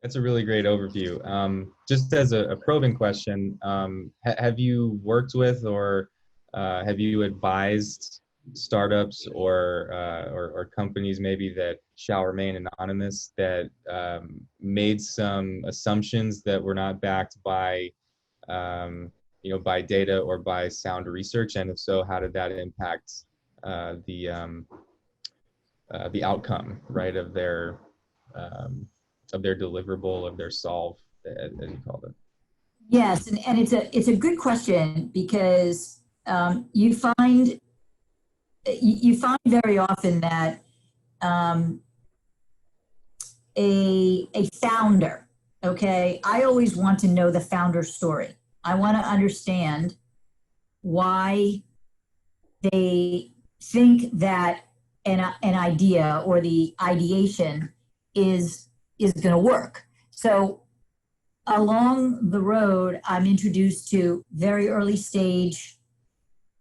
That's a really great overview. Just as a probing question, have you worked with or have you advised startups or companies maybe that shall remain anonymous that made some assumptions that were not backed by by data or by sound research? And if so, how did that impact uh, the um, the outcome, right, of their deliverable, of their solve, as you called it? Yes, and it's a good question because you find very often that um, a founder, okay, I always want to know the founder story. I want to understand why they think that an idea or the ideation is going to work. So along the road, I'm introduced to very early stage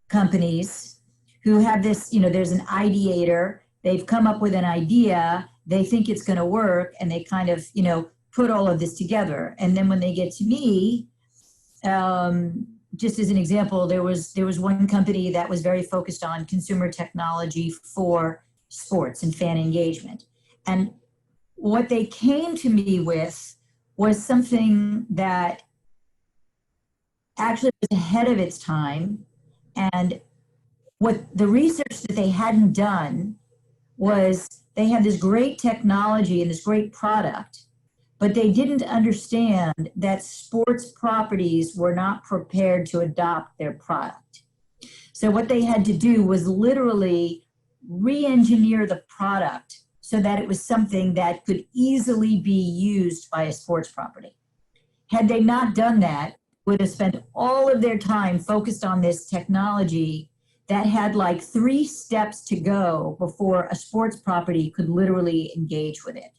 companies who have this, there's an ideator, they've come up with an idea, they think it's going to work, and they kind of, put all of this together. And then when they get to me, just as an example, there was one company that was very focused on consumer technology for sports and fan engagement. And what they came to me with was something that actually was ahead of its time. And what the research that they hadn't done was they had this great technology and this great product, but they didn't understand that sports properties were not prepared to adopt their product. So what they had to do was literally re-engineer the product so that it was something that could easily be used by a sports property. Had they not done that, would have spent all of their time focused on this technology that had like 3 steps to go before a sports property could literally engage with it.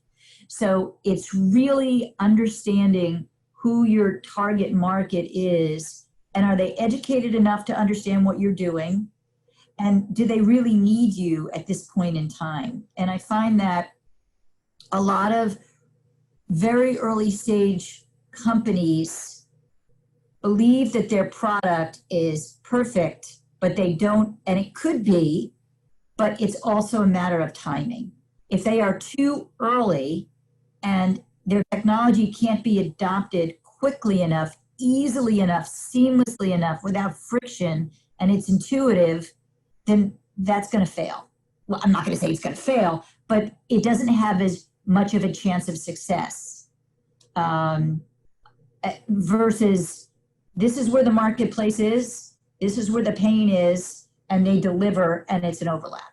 So it's really understanding who your target market is, and are they educated enough to understand what you're doing? And do they really need you at this point in time? And I find that a lot of very early stage companies believe that their product is perfect, but they don't, and it could be, but it's also a matter of timing. If they are too early and their technology can't be adopted quickly enough, easily enough, seamlessly enough, without friction, and it's intuitive, then that's going to fail. Well, I'm not going to say it's going to fail, but it doesn't have as much of a chance of success versus this is where the marketplace is, this is where the pain is, and they deliver, and it's an overlap.